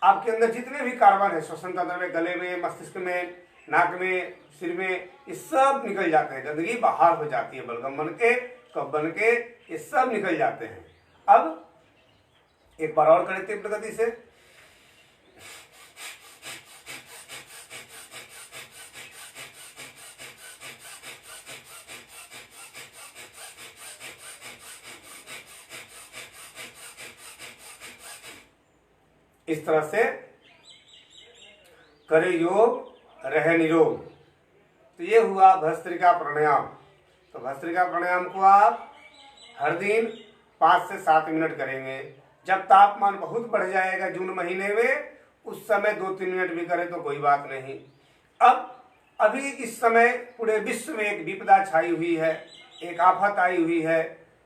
आपके अंदर जितने भी कार्बन है श्वसन तंत्र में, गले में, मस्तिष्क में, नाक में, सिर में, ये सब निकल जाते हैं। गंदगी बाहर हो जाती है, बलगम बन के, कफ बन के, ये सब निकल जाते हैं। अब एक बार और करें तीव्र गति से। इस तरह से करे योग, रहे निरोग। तो ये हुआ भस्त्रिका प्राणायाम। तो भस्त्रिका प्राणायाम को आप हर दिन 5 से 7 मिनट करेंगे। जब तापमान बहुत बढ़ जाएगा जून महीने में, उस समय 2-3 मिनट भी करें तो कोई बात नहीं। अब अभी इस समय पूरे विश्व में एक विपदा छाई हुई है, एक आफत आई हुई है,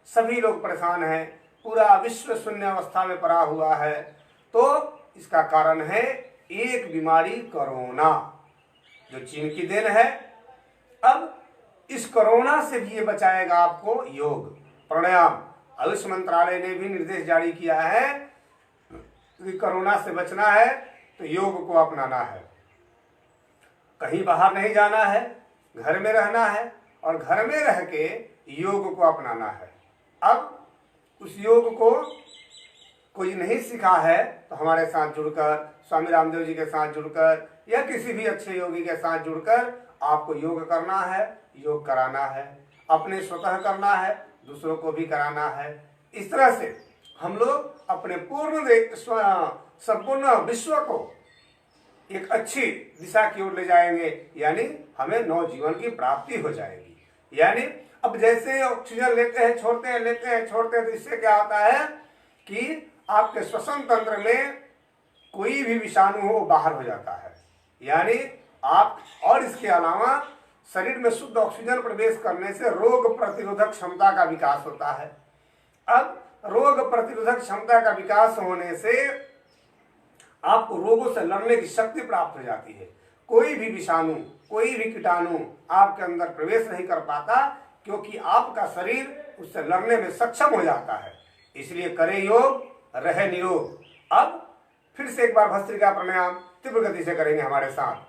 सभी लोग परेशान हैं, पूरा विश्व शून्य अवस्था में पड़ा हुआ है। तो इसका कारण है एक बीमारी कोरोना, जो चीन की देन है। अब इस कोरोना से भी ये बचाएगा आपको योग, प्राणायाम। आयुष मंत्रालय ने भी निर्देश जारी किया है कि कोरोना से बचना है तो योग को अपनाना है। कहीं बाहर नहीं जाना है, घर में रहना है और घर में रह के योग को अपनाना है। अब उस योग को कोई नहीं सीखा है तो हमारे साथ जुड़कर, स्वामी रामदेव जी के साथ जुड़कर या किसी भी अच्छे योगी के साथ जुड़कर आपको योग करना है, योग कराना है। अपने स्वतः करना है, दूसरों को भी कराना है। इस तरह से हम लोग अपने संपूर्ण विश्व को एक अच्छी दिशा की ओर ले जाएंगे, यानी हमें नवजीवन की प्राप्ति हो जाएगी। यानी अब जैसे ऑक्सीजन लेते हैं, छोड़ते हैं, लेते हैं, छोड़ते हैं, तो इससे क्या होता है कि आपके श्वसन तंत्र में कोई भी विषाणु हो बाहर हो जाता है। यानी आप, और इसके अलावा शरीर में शुद्ध ऑक्सीजन प्रवेश करने से रोग प्रतिरोधक क्षमता का विकास होता है। अब रोग प्रतिरोधक क्षमता का विकास होने से आपको रोगों से लड़ने की शक्ति प्राप्त हो जाती है। कोई भी विषाणु, कोई भी कीटाणु आपके अंदर प्रवेश नहीं कर पाता, क्योंकि आपका शरीर उससे लड़ने में सक्षम हो जाता है। इसलिए करें योग, रहे निरोग। अब फिर से एक बार भस्त्रिका प्राणायाम तीव्र गति से करेंगे हमारे साथ।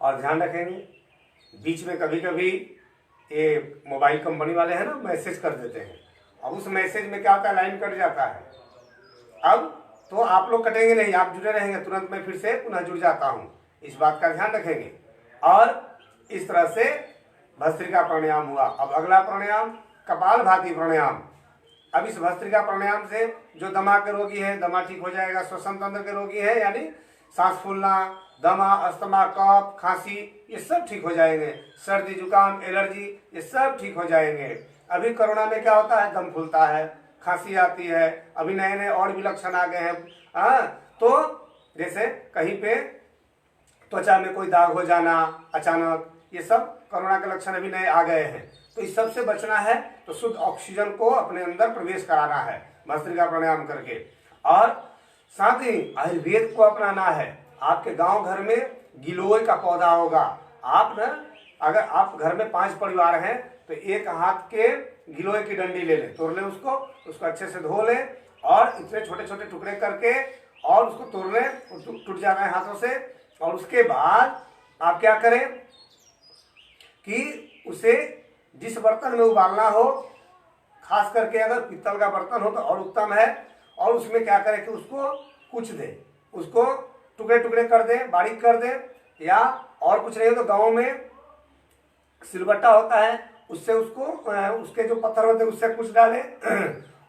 और ध्यान रखेंगे, बीच में कभी कभी ये मोबाइल कंपनी वाले हैं ना, मैसेज कर देते हैं। अब उस मैसेज में क्या होता है, लाइन कट जाता है। अब तो आप लोग कटेंगे नहीं, आप जुड़े रहेंगे, तुरंत मैं फिर से पुनः जुड़ जाता हूँ। इस बात का ध्यान रखेंगे। और इस तरह से भस्त्रिका प्राणायाम हुआ। अब अगला प्राणायाम कपालभाति प्राणायाम। अब इस भस्त्रिका प्राणायाम से जो दमा के रोगी है, दमा ठीक हो जाएगा। श्वसन तंत्र के रोगी है, यानी सांस फूलना, दमा, अस्थमा, कफ, खांसी, ये सब ठीक हो जाएंगे। सर्दी, जुकाम, एलर्जी, ये सब ठीक हो जाएंगे। अभी कोरोना में क्या होता है, दम फूलता है, खांसी आती है, अभी नए नए और भी लक्षण आ गए हैं। तो जैसे कहीं पे त्वचा में कोई दाग हो जाना अचानक, ये सब कोरोना के लक्षण अभी नए आ गए हैं। तो इस सब से बचना है तो शुद्ध ऑक्सीजन को अपने अंदर प्रवेश कराना है भस्त्रिका प्राणायाम करके। और साथ ही आयुर्वेद को अपनाना है। आपके गांव घर में गिलोय का पौधा होगा। आप ना, अगर आप घर में 5 परिवार हैं तो एक हाथ के गिलोय की डंडी ले लें, तोड़ लें उसको अच्छे से धो लें और इतने छोटे छोटे टुकड़े करके और उसको तोड़ लें, टूट जाना है हाथों से। और उसके बाद आप क्या करें कि उसे जिस बर्तन में उबालना हो, खास करके अगर पीतल का बर्तन हो तो और उत्तम है, और उसमें क्या करें कि उसको कुच दें, उसको टुकड़े टुकड़े कर दें, बारीक कर दें, या और कुछ नहीं हो तो गाँव में सिलबट्टा होता है, उससे उसको उसके जो पत्थर होते हैं उससे कुछ डालें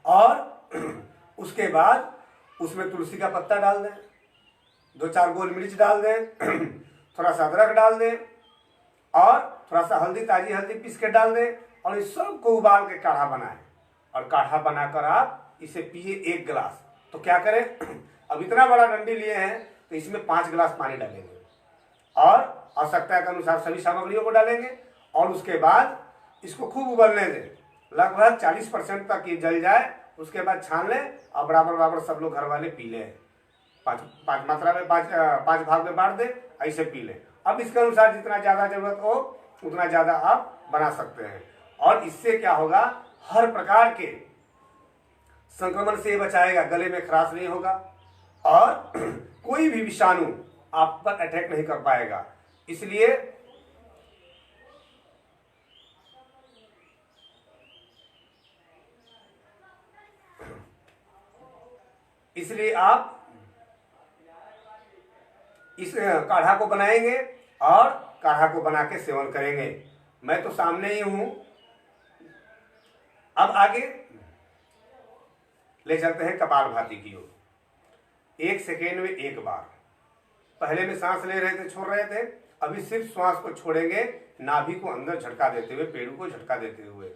और उसके बाद उसमें तुलसी का पत्ता डाल दें, 2-4 गोल मिर्च डाल दें, थोड़ा सा अदरक डाल दें और थोड़ा सा हल्दी, ताजी हल्दी पीस के डाल दें और इस सब को उबाल के काढ़ा बनाएं। और काढ़ा बनाकर आप इसे पिए 1 गिलास। तो क्या करें, अब इतना बड़ा डंडी लिए हैं तो इसमें 5 गिलास पानी डालेंगे और आवश्यकता के अनुसार सभी सामग्रियों को डालेंगे और उसके बाद इसको खूब उबलने दें। लगभग 40% तक ये जल जाए, उसके बाद छान लें और बराबर बराबर सब लोग घर वाले पी लें। पाँच मात्रा में, पाँच भाग में बांट दें, ऐसे पी लें। अब इसके अनुसार जितना ज़्यादा जरूरत हो उतना ज़्यादा आप बना सकते हैं। और इससे क्या होगा, हर प्रकार के संक्रमण से बचाएगा, गले में खराश नहीं होगा और कोई भी विषाणु आप पर अटैक नहीं कर पाएगा। इसलिए आप इस काढ़ा को बनाएंगे और काढ़ा को बना के सेवन करेंगे। मैं तो सामने ही हूं। अब आगे ले चलते हैं कपालभाति की ओर। 1 सेकेंड में 1 बार। पहले में सांस ले रहे थे, छोड़ रहे थे, अभी सिर्फ श्वास को छोड़ेंगे, नाभि को अंदर झटका देते हुए, पेड़ों को झटका देते हुए।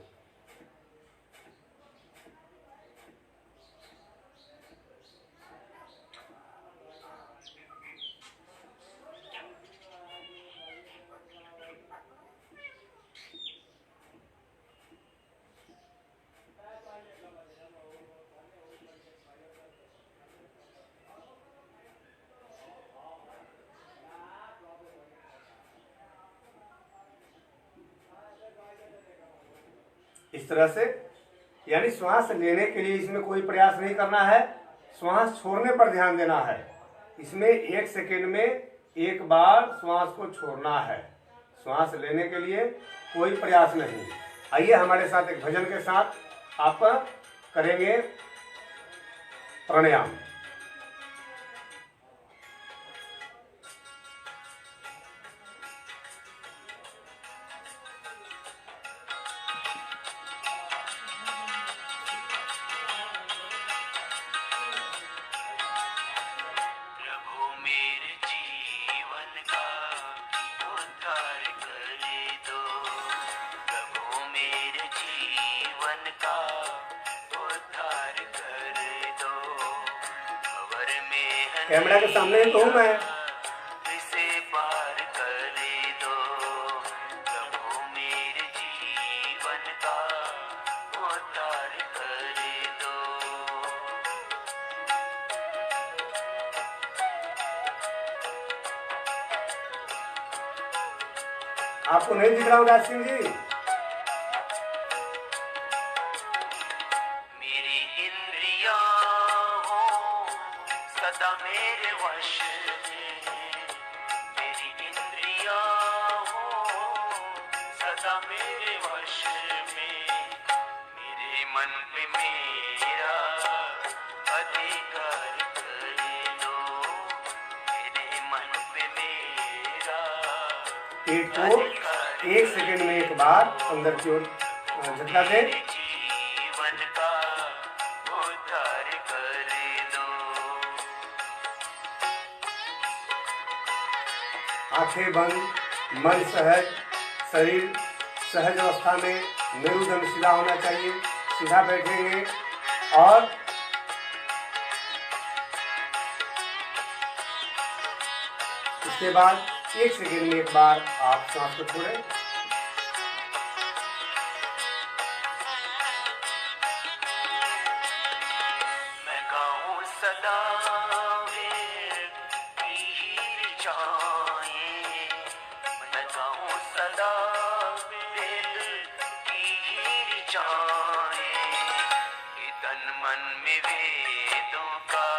इस तरह से, यानी श्वास लेने के लिए इसमें कोई प्रयास नहीं करना है, श्वास छोड़ने पर ध्यान देना है। इसमें 1 सेकेंड में 1 बार श्वास को छोड़ना है, श्वास लेने के लिए कोई प्रयास नहीं। आइए हमारे साथ एक भजन के साथ आप करेंगे प्राणायाम। कैमरा के सामने ही तो हूं मैं। इसे पार कर दो प्रभु, मेरे जीवन का उद्धार कर दो। आपको नहीं दिख रहा हूं राज सिंह जी? मेरी इंद्रियां हो सदा मेरे वश में, मेरी इंद्रियां हो सदा मेरे वश में, मेरे मन पे मेरा अधिकार कर दो, मेरे मन पे मेरा पेट को 1 सेकेंड में 1 बार अंदर की ओर झटका दें। जीवन का उद्धार कर दो। आंखें बंद, मन सहज, शरीर सहज अवस्था में, मेरुदंड सीधा होना चाहिए। सीधा बैठेंगे और इसके बाद 1 सेकेंड में 1 बार आप सांस को छोड़ें। मैं गाऊं सदा वेद की ही ऋचाएं, मैं गाऊं सदा वेद की ही ऋचाएं, ये तन मन में वेदों का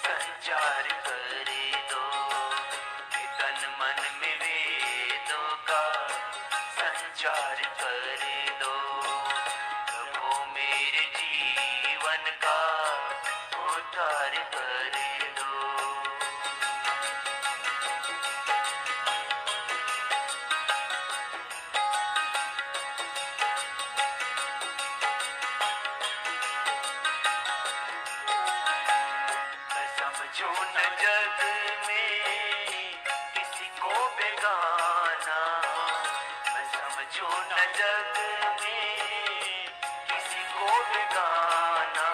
संचार कर दो, ये तन मन में वेदों का संचार कर दो प्रभु, मेरे जीवन का उद्धार कर दो। मैं समझूं न जग में किसी को बेगाना, मैं समझूं न जग में किसी को बेगाना,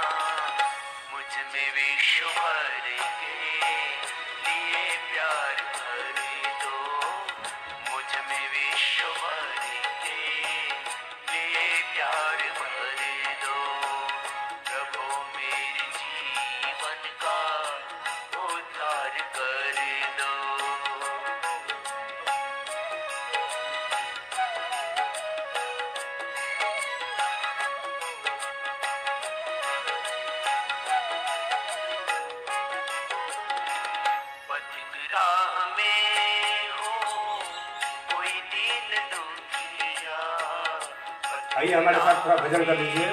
मुझ में विश्व भर के लिए प्यार कर दो, मुझ में विश्व भर के लिए प्यार आइए हमारे साथ थोड़ा भजन कर लीजिए।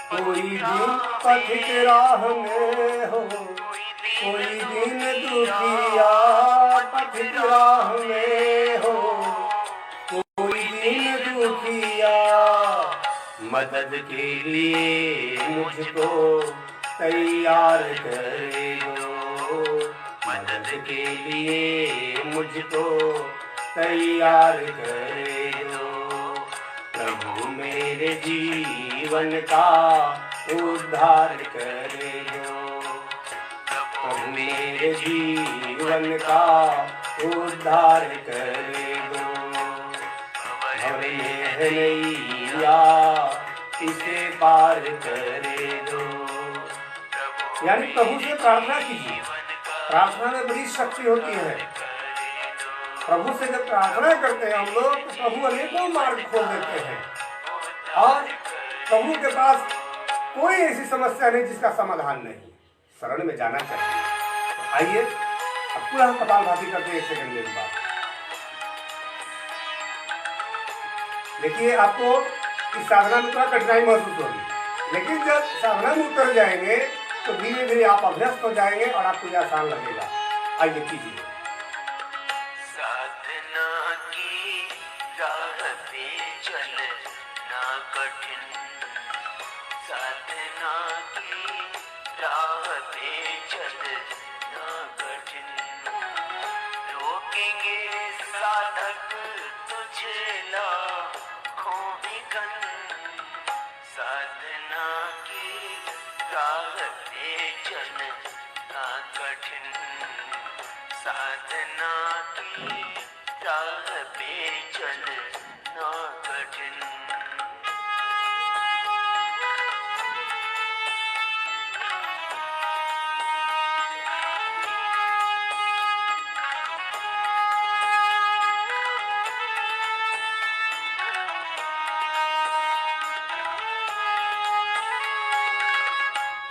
कोई दिन पथिक राह में हो, कोई दिन दुखिया पथिक राह में हो, कोई दिन दुखिया मदद के लिए मुझको तैयार करे दो, मदद के लिए मुझको तैयार करे दो। प्रभु मेरे जीवन का उद्धार करे दो, प्रभु मेरे जीवन का उद्धार करे दो। भव में है नैया इसे पार करे दो। यानी प्रभु से प्रार्थना कीजिए। प्रार्थना में बड़ी शक्ति होती है। प्रभु से जब प्रार्थना करते हैं हम लोग तो प्रभु अनेकों मार्ग खोल देते हैं और प्रभु के पास कोई ऐसी समस्या नहीं जिसका समाधान नहीं। शरण में जाना चाहिए। तो आइए अब पूरा कपालभाति करते हैं 1 सेकंड के बाद। देखिए आपको इस साधना में थोड़ा कठिनाई महसूस होगी, लेकिन जब साधना में उतर जाएंगे तो धीरे धीरे आप अभ्यस्त हो जाएंगे और आपको यह आसान लगेगा। आइए कीजिए। साधना की राह पे चलना कठिन, साधना की राह पे चलना कठिन, रोकेंगे साधक तुझे लाखों विघ्न। साधना की राह पे चलना कठिन, साधना की राह पे चलना कठिन।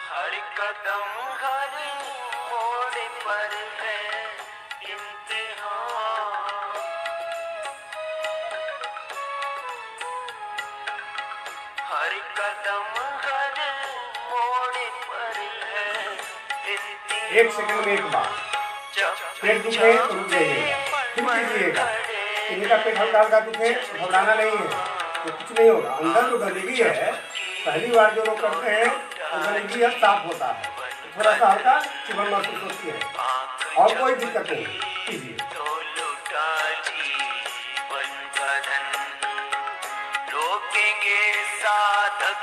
हर कदम हर मोड़ पर है इम्तिहान, हर कदम हर मोड़ पर है इम्तिहान। 1 सेकंड में एक बार पेट दुखे तो रुक जाइएगा, फिर कीजिएगा। इनका पेट हल्का हल्का दुखे तो घबराना नहीं है, तो कुछ नहीं होगा। अंदर जो गंदगी है पहली बार जो लोग करते हैं तो गंदगी अब साफ होता है, तो थोड़ा सा हल्का चुभन महसूस होती है और कोई दिक्कत नहीं। कीजिए। तो लुटा जीवन का धन, रोकेंगे साधक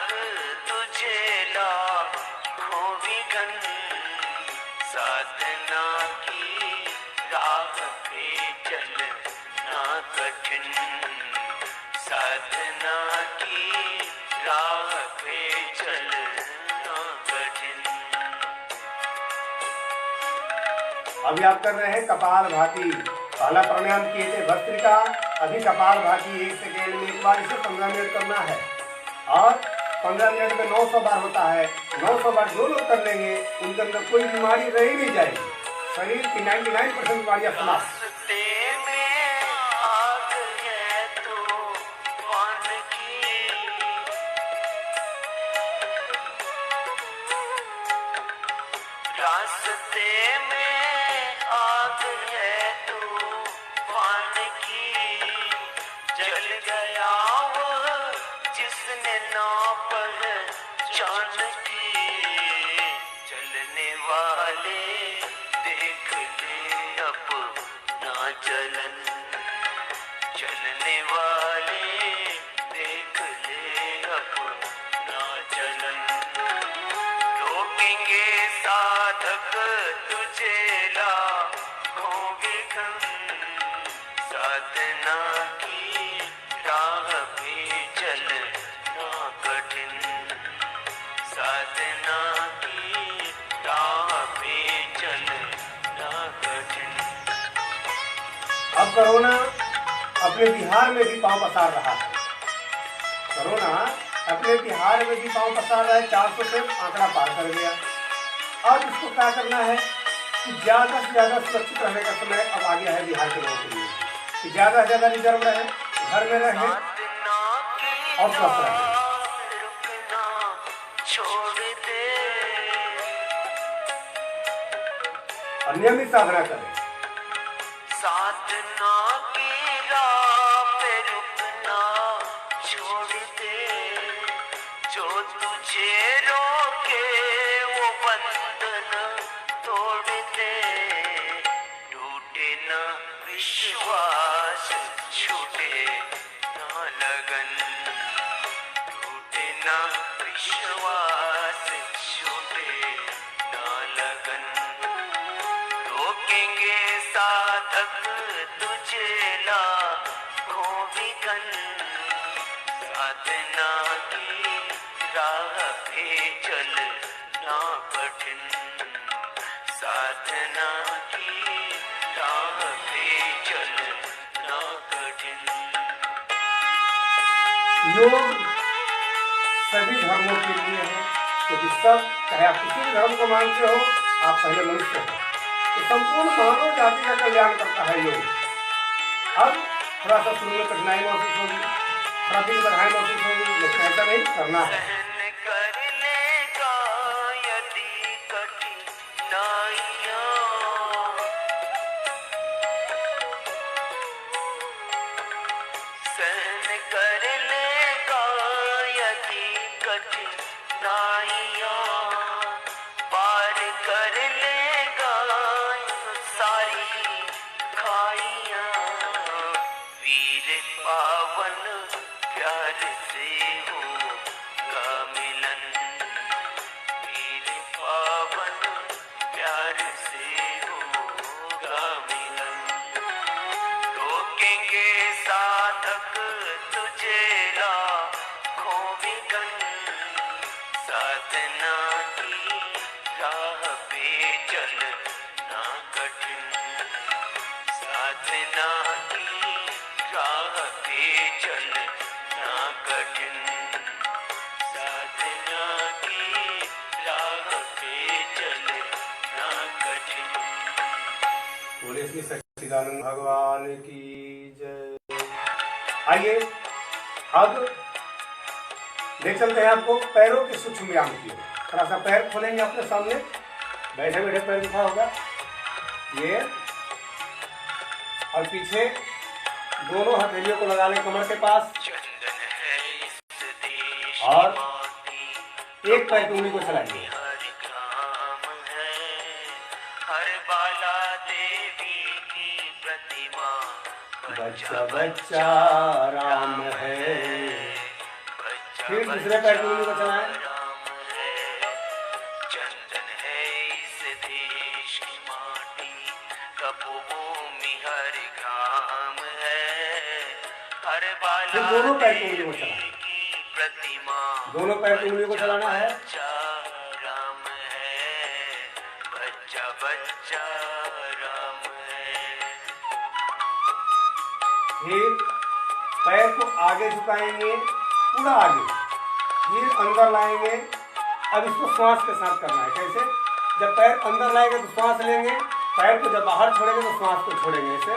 तुझे लाखों विघ्न। साधना की राह पे चलना कठिन, साधना की राह पे चलना कठिन। अभी आप कर रहे हैं कपालभाति। पहला प्राणायाम किए थे भस्त्रिका, अभी कपालभाति 1 सेकेंड में एक बार इसे 15 मिनट करना है और 15 मिनट में 900 बार होता है। 900 बार जो लोग कर लेंगे उनके अंदर कोई बीमारी रह ही नहीं जाएगी। शरीर की 99% बीमारियां समाप्त। रास्ते में आग है तूफान की, रास्ते में आग है तूफान की। जल गया वो जिसने ना पहचान की, चलने वाले देख ले अपना चलन, चलने वाले देख ले अपना चलन। रोकेंगे साधक तुझे लाखों विघ्न, साधना की राह पे चलना कठिन, साधना की राह पे चलना कठिन। अब कोरोना अपने बिहार में भी पांव पसार रहा है। कोरोना अपने बिहार में भी पांव पसार रहा है। 400 से आंकड़ा पार कर गया। अब इसको क्या करना है कि ज़्यादा से ज़्यादा सुरक्षित रहने का समय अब आ गया है बिहार के लोगों के लिए कि ज़्यादा से ज़्यादा रिजर्व रहे, घर में रहें। साधना की और स्वस्थ रहें। रुकना छोड़ दे, और नियमित साधना करें। साधना की राह पे रुकना छोड़ दे, जो तुझे रोके वो बंधन तोड़ दे, टूटे न विश्वास छूटे न लगन, टूटे न विश्वास छूटे न लगन, रोकेंगे साधक तुझे लाखों विघन, साधना की राह पे चलना कठिन, साधना की राह पे चलना कठिन। योग सभी धर्मों के लिए है, क्योंकि सब, चाहे आप किसी भी धर्म को मानते हो, आप पहले मनुष्य हो, तो संपूर्ण मानव जाति का कल्याण करता है योग। अब थोड़ा सा शुरू में कठिनाई महसूस होगी, थोड़ा भी बाधाएं महसूस होगी, लेकिन ऐसा नहीं करना है। सहन कर लेगा यदि कठिनाइयाँ, सहन कर लेगा यदि कठिनाइयाँ, पार कर लेगा सारी खाइयाँ, वीर पावन प्यार से होगा मिलन, वीर पावन प्यार से होगा मिलन, रोकेंगे साधक तुझे लाखों विघन, साधना की राह पे चलना कठिन, साधना की राह पे चलना कठिन, साधना की राह पे चलना कठिन। बोले श्री सच्चिदानंद भगवान की जय। आइए अब ले चलते हैं आपको पैरों के सूक्ष्म व्यायाम की ओर। थोड़ा सा पैर खोलेंगे अपने सामने, बैठे बैठे पैर दिखा होगा ये, और पीछे दोनों हथेलियों को लगा लें कमर के पास, चंदन है इस देश और की माटी, एक पैर की उंगली को चलाइए। हर ग्राम है, हर बाला देवी की प्रतिमा, बच्चा बच्चा राम है। बच्चा फिर दूसरे पैर की उंगली को चलाएं। राम है, चंदन है इस देश की माटी, तपोभूमि हर ग्राम है, हर बाला फिर दोनों पैर की उंगली को चलाएं। की प्रतिमा, दोनों पैर की उंगली को चलाना है। बच्चा राम है, बच्चा बच्चा राम है। फिर पैर को आगे झुकाएंगे, पूरा आगे, फिर अंदर लाएंगे। अब इसको श्वास के साथ करना है। कैसे? जब पैर अंदर लाएंगे तो श्वास लेंगे, पैर को जब बाहर छोड़ेंगे तो श्वास को छोड़ेंगे। ऐसे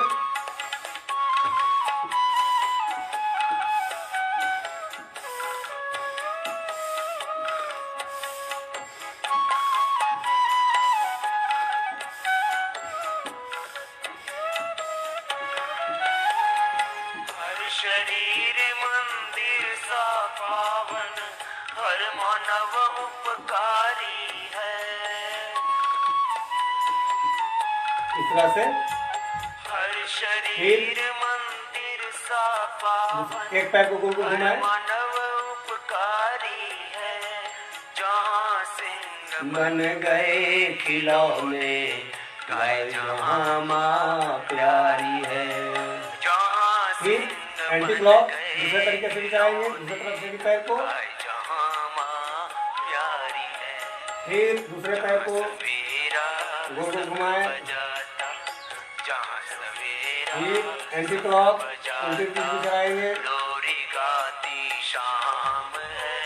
हर शरीर मंदिर सा पावन, हर मानव उपकारी है, इस तरह से हर शरीर मंदिर सा पावन, एक पैर को गोल गोल हर घुमाएं। मानव उपकारी है, जहाँ सिंह मन गए खिलौने, गाय जहाँ माँ प्यारी है। जहाँ फिर सिंह एंटी बन क्लॉक गए दूसरे तरीके से भी चलाएंगे, दूसरे तरफ से भी पैर को। गाय जहाँ माँ प्यारी है, फिर दूसरे पैर को सवेरा गोल गोल घुमाएं। बजाता, जहाँ सवेरा फिर एंटी क्लॉक उल्टी पीछे चलाएंगे। लोरी गाती शाम है,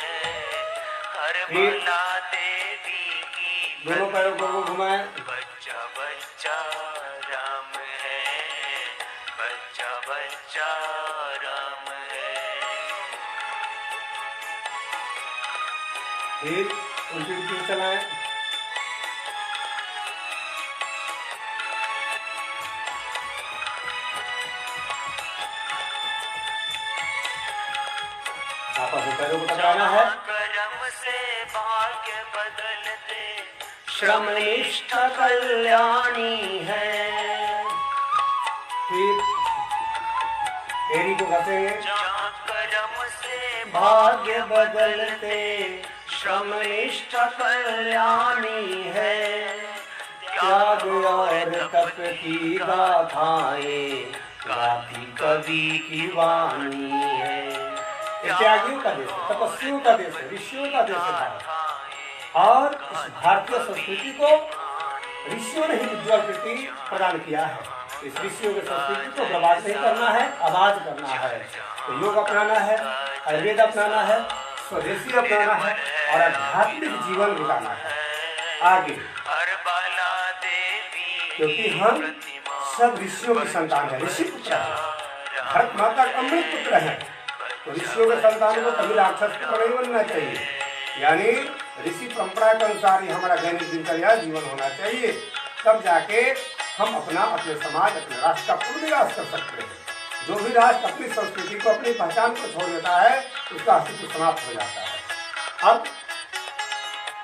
हर फिर बाला देवी की दोनों पैरों को गोल घुमाएं। बच्चा बच्चा राम है, बच्चा बच्चा राम है। फिर उल्टी उल्टी चलाएं। आपस में पैरों को टकराना है। कर्म से भाग्य बदलते श्रमनिष्ठ कल्याणी है। फिर एड़ी को घसेंगे। जहाँ कर्म से भाग्य बदलते श्रमनिष्ठ कल्याणी है। त्याग और तप की गाथाएं गाती कवि की वाणी है। ये त्यागियों का देश है, तपस्वियों का देश है, ऋषियों का देश है भारत। और इस भारतीय संस्कृति को ऋषियों ने ही उज्ज्वल कृति प्रदान किया है। इस ऋषियों की संस्कृति को बर्बाद नहीं करना है, आबाद करना है। तो योग अपनाना है, आयुर्वेद अपनाना है, स्वदेशी अपनाना है और आध्यात्मिक जीवन बिताना है आगे। क्योंकि हम सब ऋषियों की संतान है, ऋषि पुत्र है, भारत माता का अमृत पुत्र है। तो ऋषियों के संतान को कभी राक्षस पुत्र नहीं बनना चाहिए। यानी ऋषि परंपरा के अनुसार ही हमारा दैनिक दिनचर्या जीवन होना चाहिए। तब जाके हम अपना, अपने समाज, अपने राष्ट्र का पुनर्विकास कर सकते हैं। जो भी राष्ट्र अपनी संस्कृति को, अपनी पहचान को छोड़ देता है, उसका अस्तित्व समाप्त हो जाता है। अब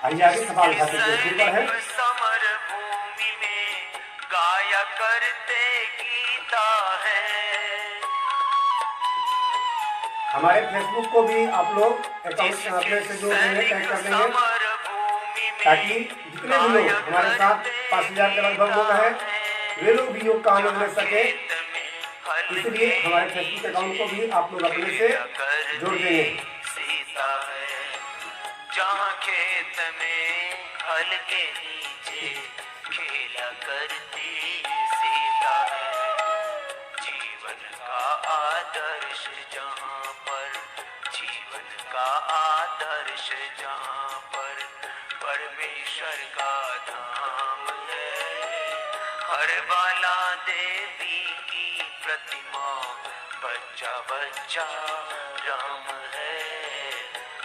आइए आगे सवाल उठाते हैं। समर भूमि में गाया करते गीता है। हमारे फेसबुक को भी आप लोग अकाउंट अपने से जो टैग कर देंगे, ताकि जितने भी लोग हमारे साथ 5000 के लगभग लोग हैं, वे लोग भी योग का आनंद ले सके। इसलिए हमारे फेसबुक अकाउंट को भी आप लोग अपने से जोड़ देंगे। सीता है जहाँ खेत में हल के नीचे खेला करती सीता है। जीवन का आदर्श जहाँ पर, जीवन का आदर्श जहाँ पर परमेश्वर का धाम है। हर बाला देवी की प्रतिमा बच्चा बच्चा राम है।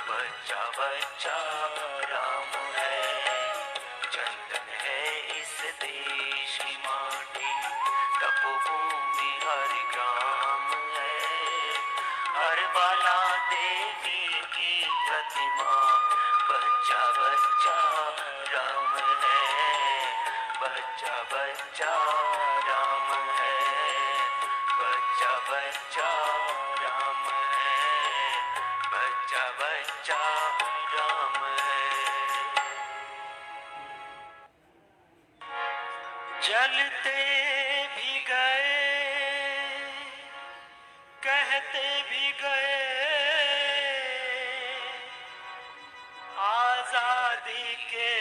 बच्चा बच्चा राम है। चंदन है इस देश की माटी, तपोभूमि हर ग्राम है। हर बाला देवी की प्रतिमा बच्चा बच्चा राम है। बच्चा बच्चा राम है। बच्चा बच्चा राम है। बच्चा बच्चा राम है। जलते भी गए, कहते भी गए, आजादी के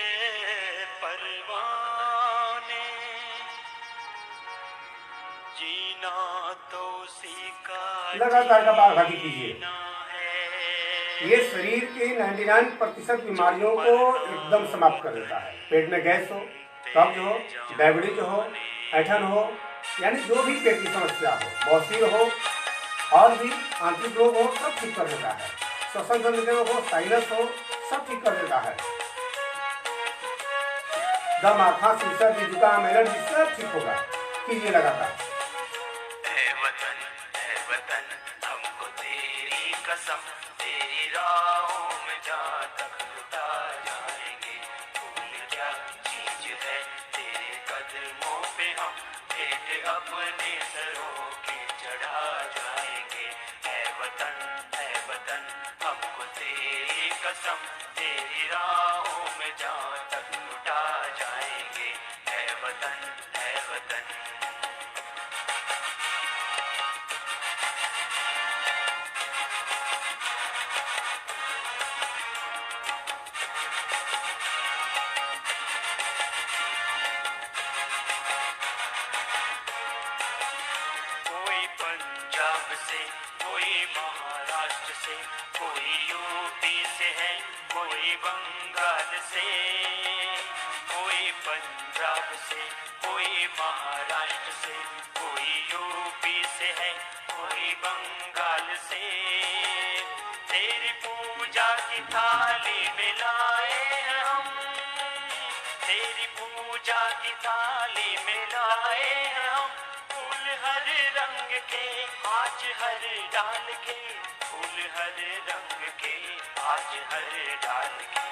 परवाने। जीना तो सीखा, लगातार कपालभाति कीजिए। जीना है। ये शरीर की 99% बीमारियों को एकदम समाप्त कर देता है। पेट में गैस हो, कब्ज हो, डायबिटीज हो, ऐठन हो, यानी जो भी पेट की समस्या हो, बवासीर हो और भी आंतरिक रोग हो, सब ठीक कर देता है। श्वसन तंत्र रोग हो, साइनस हो, सब ठीक कर देता है। दमा, खांसी, सर्दी, जुकाम, एलर्जी सब ठीक होगा। कीजिए लगातार। वतन हमको तेरी कसम, तेरी राहों में जहाँ तक लुटा जाएंगे। भूल क्या चीज है तेरे कदमों पे हम भेंट अपने सरों के चढ़ा जाएंगे। है वतन हमको तेरी कसम, तेरी राहों में जहाँ तक लुटा जाएंगे। है वतन पंजाब से, कोई महाराष्ट्र से, कोई यूपी से है, कोई बंगाल से। कोई पंजाब से, कोई महाराष्ट्र से, कोई यूपी से है, कोई बंगाल से। तेरी पूजा की थाली मिला के, आज हर डाल के, फूल हर रंग के, आज हर डाल के।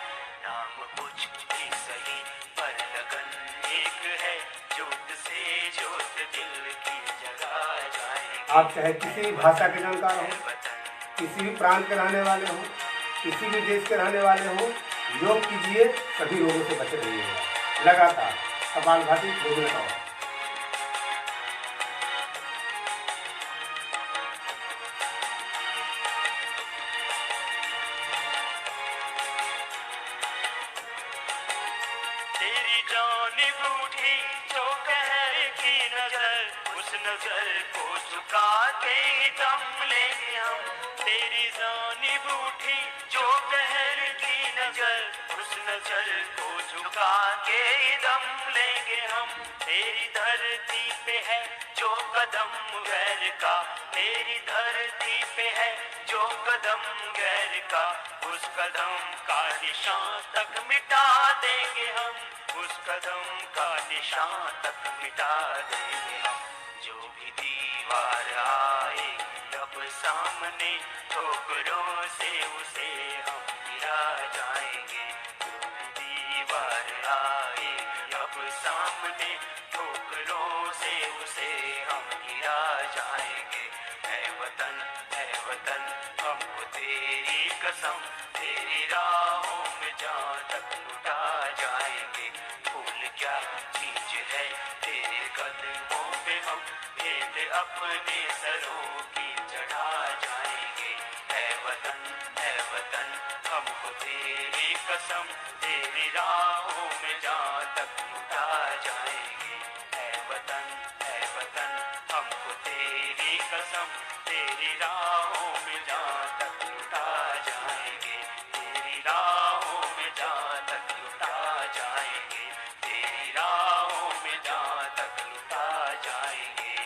नाम कुछ भी सही पर लगन एक है, जोत से जोत दिल की जगा जाएंगे। आप चाहे किसी भी भाषा के जानकार हो, किसी भी प्रांत के रहने वाले हो, किसी भी देश के रहने वाले हो, योग कीजिए, सभी रोगों से बचे रहिएगा। लगातार कपालभाति 2 मिनट और। तेरी जानी बूढ़ी जो कहर की नजर, उस नजर को झुका के ही दम लेंगे हम। तेरी जानी बूढ़ी जो कहर की नजर, उस नजर को झुका के ही दम लेंगे हम। तेरी धरती पे है जो कदम गैर का, तेरी धरती पे है जो कदम गैर का, उस कदम का निशान तक मिटा देंगे हम, उस कदम का निशान तक मिटा देंगे हम। जो भी दीवार आए अब सामने, ठोकरों से उसे हम गिरा जाएंगे। जो भी दीवार आए अब सामने, ठोकरों से उसे हम गिरा जाएंगे। है वतन हमको तेरी कसम, तेरी राहों में जहाँ तक लुटा जाएंगे। फूल क्या चीज है तेरे कदमों पे, हम भेंट अपने सरों की चढ़ा जाएंगे। है वतन हमको तेरी कसम, तेरी राहों में जहाँ तक लुटा जाएंगे। है वतन हमको तेरी कसम, तेरी राहों में जहाँ तक लुटा जाएंगे। तेरी राहों में जहाँ तक लुटा जाएंगे, तेरी राहों में जहाँ तक लुटा जाएंगे।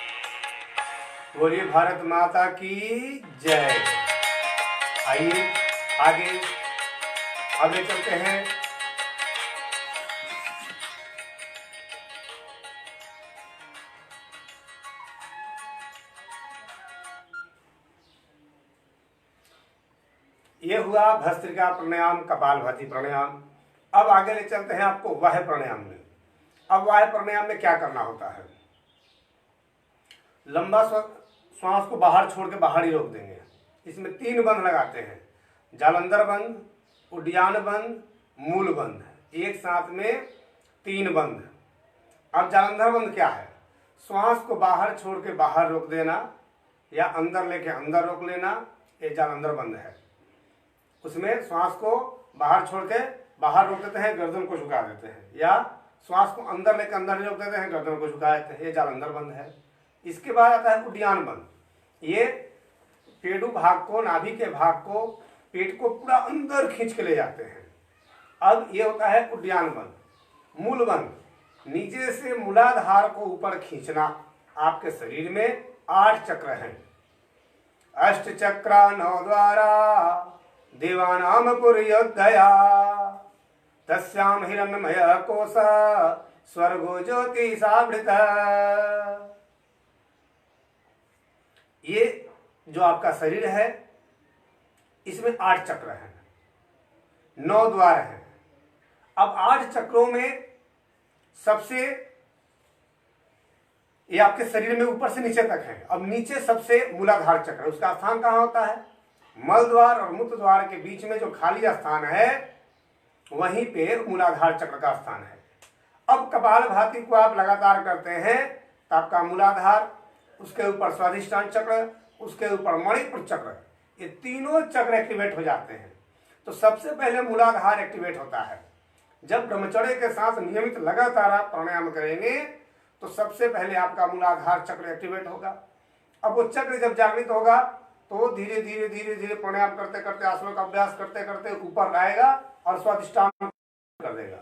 बोलिए भारत माता की जय। आइए आगे चलते हैं। ये हुआ भस्त्रिका प्राणायाम, कपालभाति प्राणायाम। अब आगे ले चलते हैं आपको वाह्य प्राणायाम में। अब वाह्य प्राणायाम में क्या करना होता है? लंबा श्वास को बाहर छोड़ के बाहर ही रोक देंगे। इसमें 3 बंद लगाते हैं, जालंधर बंद, उड्डयन बंद, मूल बंद, एक साथ में 3 बंद। अब जालंधर बंद क्या है? श्वास को बाहर छोड़ के बाहर रोक देना या अंदर लेके अंदर रोक लेना, ये जालंधर बंद है। उसमें श्वास को बाहर छोड़ के बाहर रोक देते हैं, गर्दन को झुका देते हैं, या श्वास को अंदर लेकर अंदर ही रोक देते हैं, गर्दन को झुका देते हैं, ये जालंधर बंद है। इसके बाद आता है उड्डयन बंद। ये पेडू भाग को, नाभि के भाग को, पेट को पूरा अंदर खींच के ले जाते हैं। अब ये होता है उड्डयन बंद। मूल बंद, नीचे से मूलाधार को ऊपर खींचना। आपके शरीर में 8 चक्र हैं। अष्ट चक्रा 9 द्वारा देवानाम पुरयोद्धया, तस्याम हिरण्मय कोश स्वर्गो ज्योति सावृत। ये जो आपका शरीर है, इसमें 8 चक्र हैं, 9 द्वार हैं। अब 8 चक्रों में सबसे, ये आपके शरीर में ऊपर से नीचे तक है। अब नीचे सबसे मूलाधार चक्र, उसका स्थान कहाँ होता है? मल द्वार और मूत्र द्वार के बीच में जो खाली स्थान है, वहीं पे मूलाधार चक्र का स्थान है। अब कपालभाति को आप लगातार करते हैं तो आपका मूलाधार, उसके ऊपर स्वाधिष्ठान चक्र, उसके ऊपर मणिपुर चक्र, ये तीनों चक्र एक्टिवेट हो जाते हैं। तो सबसे पहले मूलाधार एक्टिवेट होता है। जब ब्रह्मचर्य के साथ नियमित लगातार आप प्राणायाम करेंगे तो सबसे पहले आपका मूलाधार चक्र एक्टिवेट होगा। अब वो चक्र जब जागृत होगा तो धीरे धीरे धीरे धीरे प्राणायाम करते करते, आसनों का अभ्यास करते करते ऊपर आएगा और स्वाधिष्ठान कर देगा,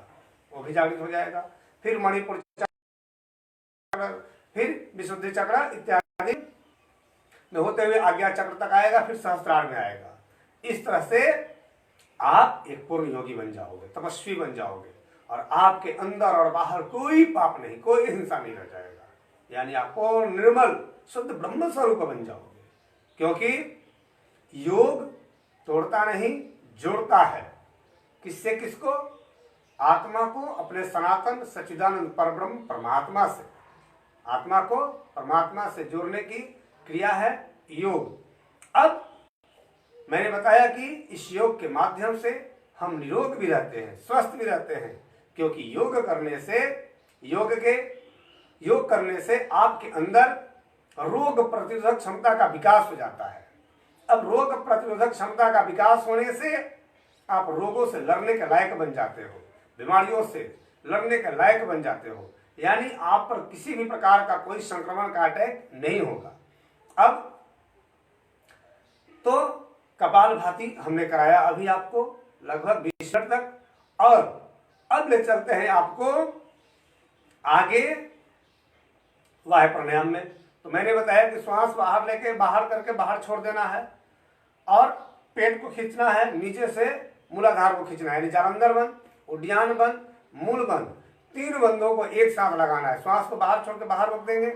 वो भी जागृत हो जाएगा। फिर मणिपुर चक्र, फिर विशुद्धि चक्र इत्यादि में होते हुए आज्ञा चक्र तक आएगा, फिर सहस्त्रार में आएगा। इस तरह से आप एक पूर्ण योगी बन जाओगे, तपस्वी बन जाओगे, और आपके अंदर और बाहर कोई पाप नहीं, कोई हिंसा नहीं रह जाएगा। यानी आप पूर्ण निर्मल शुद्ध ब्रह्म स्वरूप बन जाओगे। क्योंकि योग तोड़ता नहीं, जोड़ता है। किससे किसको? आत्मा को अपने सनातन सच्चिदानंद परब्रह्म परमात्मा से। आत्मा को परमात्मा से जोड़ने की क्रिया है योग। अब मैंने बताया कि इस योग के माध्यम से हम निरोग भी रहते हैं, स्वस्थ भी रहते हैं। क्योंकि योग करने से आपके अंदर रोग प्रतिरोधक क्षमता का विकास हो जाता है। अब रोग प्रतिरोधक क्षमता का विकास होने से आप रोगों से लड़ने के लायक बन जाते हो, बीमारियों से लड़ने के लायक बन जाते हो। यानी आप पर किसी भी प्रकार का कोई संक्रमण का अटैक नहीं होगा। अब तो कपालभाति हमने कराया अभी आपको लगभग 20 मिनट तक। और अब ले चलते हैं आपको आगे वायु प्राणायाम में। तो मैंने बताया कि श्वास बाहर लेके बाहर करके बाहर छोड़ देना है और पेट को खींचना है, नीचे से मूलाधार को खींचना है। यानी जालंधर बंद, उड्डयन बंद, मूल बंद, 3 बंदों को एक साथ लगाना है। श्वास को बाहर छोड़ के बाहर रोक देंगे,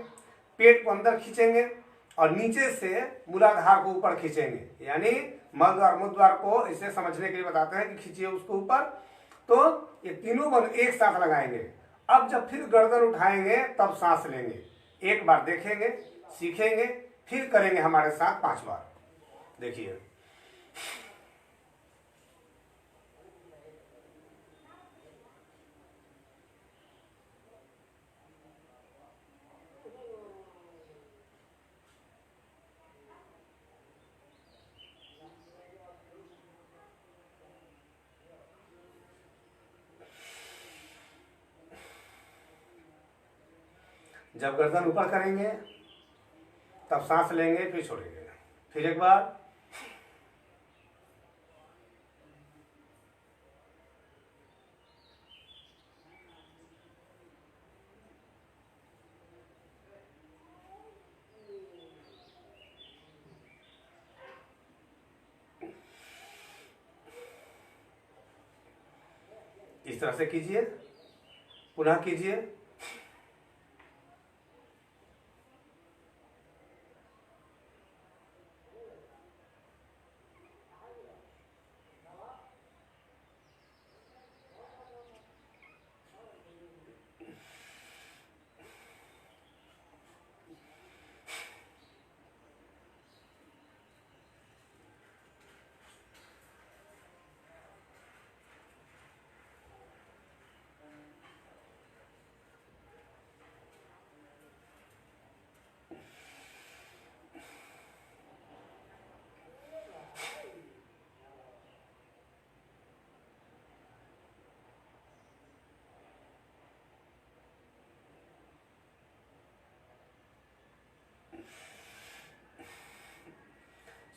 पेट को अंदर खींचेंगे और नीचे से मूलाधार को ऊपर खींचेंगे। यानी मलद्वार मुद्वार को इसे समझने के लिए बताते हैं कि खींचिए उसको ऊपर। तो ये तीनों बंद एक साथ लगाएंगे। अब जब फिर गर्दन उठाएंगे तब सांस लेंगे। एक बार देखेंगे, सीखेंगे, फिर करेंगे हमारे साथ 5 बार। देखिए, जब गर्दन ऊपर करेंगे तब सांस लेंगे, फिर छोड़ेंगे। फिर एक बार, इस तरह से कीजिए, पुनः कीजिए।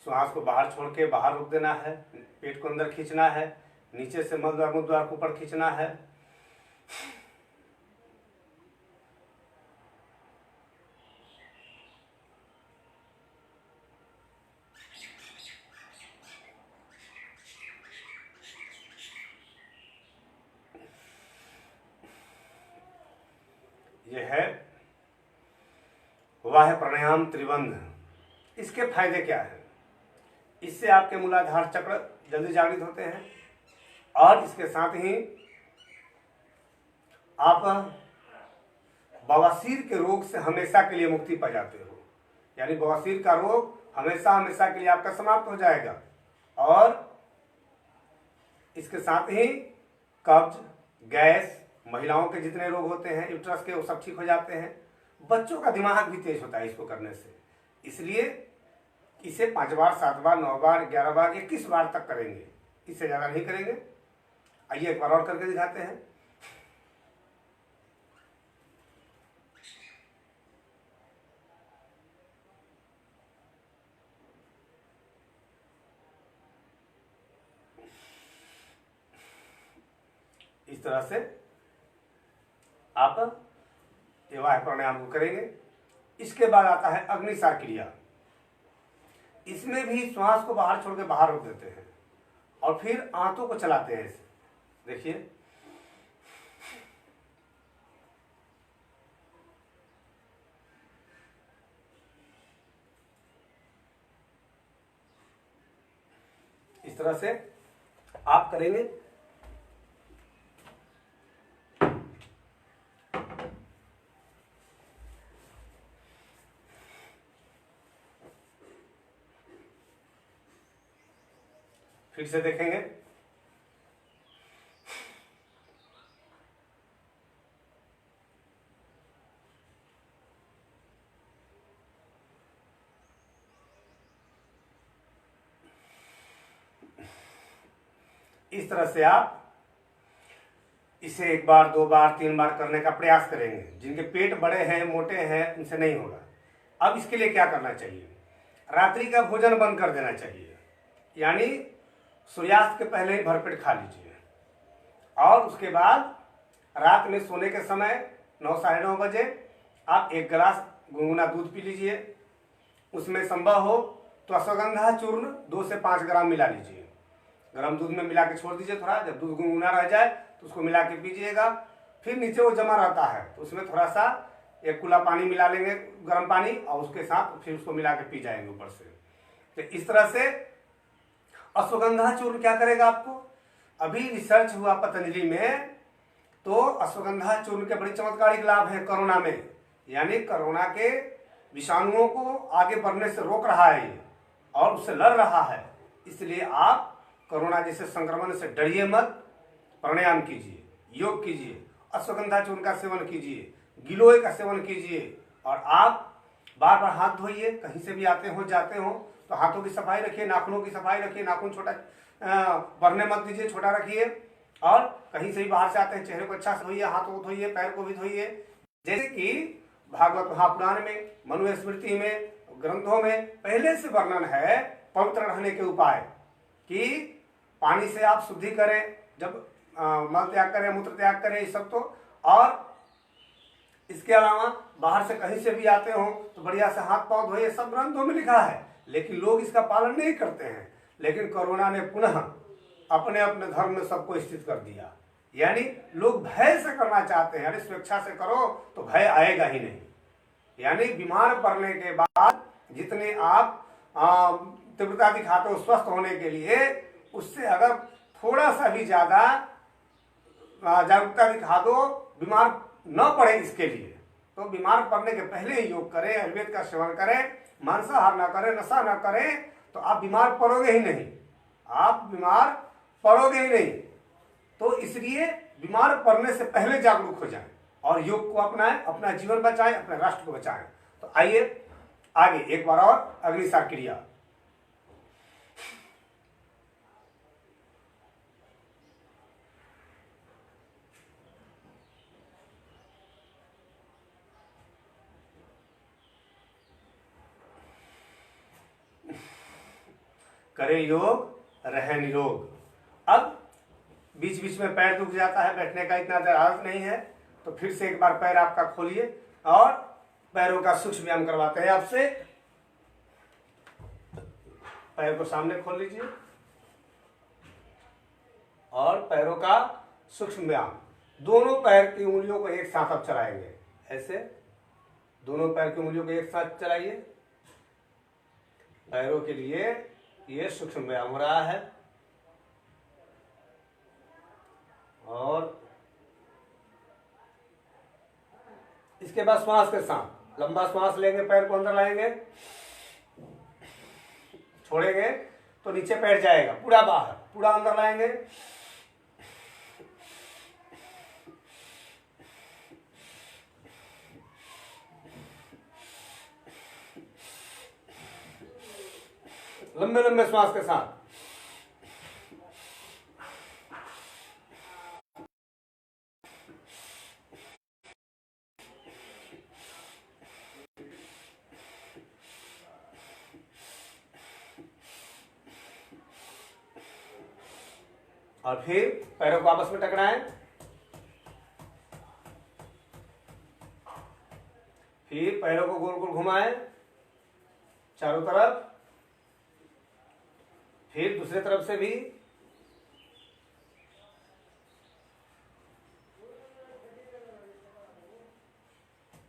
श्वास को बाहर छोड़ के बाहर रोक देना है, पेट को अंदर खींचना है, नीचे से मलद्वार मुद्वार को ऊपर खींचना है। यह है वाह प्राणायाम त्रिबंध। इसके फायदे क्या है? इससे आपके मूलाधार चक्र जल्दी जागृत होते हैं और इसके साथ ही आप बवासीर के रोग से हमेशा के लिए मुक्ति पा जाते हो। यानी बवासीर का रोग हमेशा हमेशा के लिए आपका समाप्त हो जाएगा। और इसके साथ ही कब्ज, गैस, महिलाओं के जितने रोग होते हैं यूट्रस के, वो सब ठीक हो जाते हैं। बच्चों का दिमाग भी तेज होता है इसको करने से। इसलिए इसे 5 बार, 7 बार, 9 बार, 11 बार, 21 बार तक करेंगे, इससे ज़्यादा नहीं करेंगे। आइए एक बार और करके दिखाते हैं। इस तरह से आप ये वायु प्राणायाम को करेंगे। इसके बाद आता है अग्निसार क्रिया। इसमें भी श्वास को बाहर छोड़ के बाहर रोक देते हैं और फिर आंतों को चलाते हैं। इसे देखिए, तरह से आप करेंगे। फिर से देखेंगे। इस तरह से आप इसे 1 बार 2 बार 3 बार करने का प्रयास करेंगे। जिनके पेट बड़े हैं, मोटे हैं, उनसे नहीं होगा। अब इसके लिए क्या करना चाहिए? रात्रि का भोजन बंद कर देना चाहिए, यानी सूर्यास्त के पहले ही भरपेट खा लीजिए। और उसके बाद रात में सोने के समय 9 साढ़े 9 बजे आप 1 गिलास गुनगुना दूध पी लीजिए। उसमें संभव हो तो अश्वगंधा चूर्ण 2 से 5 ग्राम मिला लीजिए। गर्म दूध में मिला के छोड़ दीजिए थोड़ा। जब दूध गुनगुना रह जाए तो उसको मिला के पीजिएगा। फिर नीचे वो जमा रहता है तो उसमें थोड़ा सा 1 कुल्ला पानी मिला लेंगे, गर्म पानी, और उसके साथ फिर उसको मिला के पी जाएंगे ऊपर से। तो इस तरह से अश्वगंधा चूर्ण क्या करेगा आपको? अभी रिसर्च हुआ पतंजलि में, तो अश्वगंधा चूर्ण के बड़ी चमत्कारिक लाभ है कोरोना में। यानी कोरोना के विषाणुओं को आगे बढ़ने से रोक रहा है ये, और उससे लड़ रहा है। इसलिए आप कोरोना जैसे संक्रमण से डरिए मत। प्राणायाम कीजिए, योग कीजिए, अश्वगंधा चूर्ण का सेवन कीजिए, गिलोय का सेवन कीजिए, और आप बार बार हाथ धोइए। कहीं से भी आते हो जाते हो तो हाथों की सफाई रखिए, नाखूनों की सफाई रखिए। नाखून छोटा बढ़ने मत दीजिए, छोटा रखिए। और कहीं से भी बाहर से आते हैं, चेहरे को अच्छा से धोइए, हाथों को धोइए, पैर को भी धोइए। जैसे कि भागवत महापुराण में, मनुस्मृति में, ग्रंथों में पहले से वर्णन है पवित्र रहने के उपाय, कि पानी से आप शुद्धि करें, जब मल त्याग करें, मूत्र त्याग करें, ये सब तो। और इसके अलावा बाहर से कहीं से भी आते हो तो बढ़िया से हाथ पांव धोए, सब ग्रंथों में लिखा है। लेकिन लोग इसका पालन नहीं करते हैं। लेकिन कोरोना ने पुनः अपने अपने धर्म में सबको स्थित कर दिया। यानी लोग भय से करना चाहते हैं। अरे स्वेच्छा से करो तो भय आएगा ही नहीं। यानी बीमार पड़ने के बाद जितने आप तीव्रता दिखाते हो स्वस्थ होने के लिए, उससे अगर थोड़ा सा भी ज्यादा जागरूकता दिखा दो, बीमार न पड़े इसके लिए, तो बीमार पड़ने के पहले ही योग करें, आयुर्वेद का सेवन करें, मांसाहार ना करें, नशा ना करें, तो आप बीमार पड़ोगे ही नहीं। आप बीमार पड़ोगे ही नहीं। तो इसलिए बीमार पड़ने से पहले जागरूक हो जाएं और योग को अपनाएं, अपना जीवन बचाएं, अपने राष्ट्र को बचाएं। तो आइए आगे एक बार और अग्निसार क्रिया। करें योग, रहे निरोग। अब बीच बीच में पैर दुख जाता है, बैठने का इतना देर आदत नहीं है, तो फिर से एक बार पैर आपका खोलिए और पैरों का सूक्ष्म व्यायाम करवाते हैं आपसे। पैर को सामने खोल लीजिए और पैरों का सूक्ष्म व्यायाम। दोनों पैर की उंगलियों को एक साथ आप चलाएंगे, ऐसे दोनों पैर की उंगलियों को एक साथ चलाइए। पैरों के लिए ये सूक्ष्म व्यायाम हो रहा है। और इसके बाद श्वास के साथ लंबा श्वास लेंगे, पैर को अंदर लाएंगे, छोड़ेंगे तो नीचे पैर जाएगा, पूरा बाहर, पूरा अंदर लाएंगे, लंबे लंबे श्वास के साथ। और फिर पैरों को आपस में टकराएं। फिर पैरों को गोल गोल घुमाएं चारों तरफ। फिर दूसरे तरफ से भी।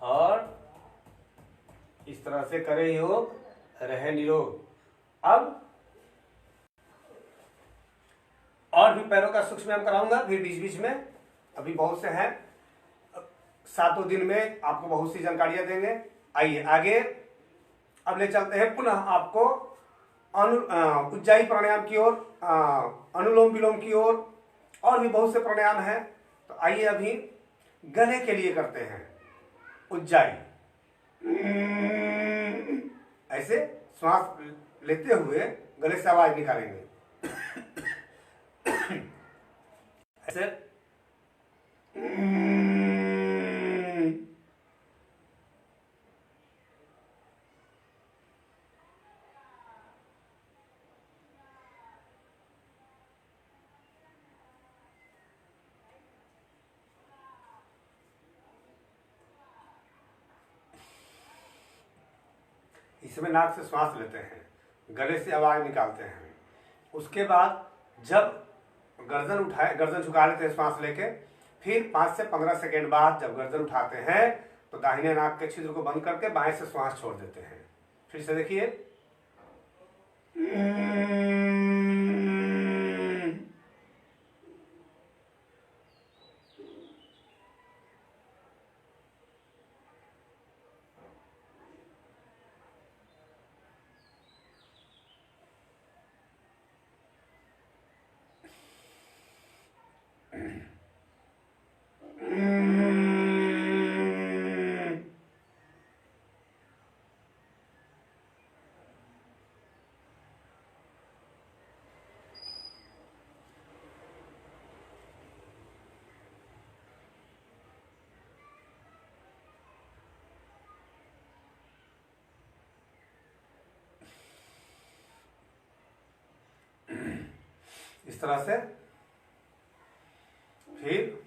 और इस तरह से करें योग, रहे निरोग। अब पैरों का सूक्ष्म व्यायाम कराऊंगा फिर बीच बीच में, अभी बहुत से हैं, 7 दिन में आपको बहुत सी जानकारियां देंगे। आइए आगे अब ले चलते हैं पुनः आपको उज्जाई प्राणायाम की ओर, अनुलोम विलोम की ओर, और भी बहुत से प्राणायाम हैं। तो आइए अभी गले के लिए करते हैं उज्जाई। ऐसे श्वास लेते हुए गले से आवाज निकालेंगे ऐसे। इसमें नाक से श्वास लेते हैं, गले से आवाज निकालते हैं। उसके बाद जब गर्दन उठाए, गर्दन झुका लेते हैं श्वास लेके, फिर 5 से 15 सेकेंड बाद जब गर्दन उठाते हैं तो दाहिने नाक के छिद्र को बंद करके बाएं से श्वास छोड़ देते हैं। फिर से देखिए। इस तरह से फिर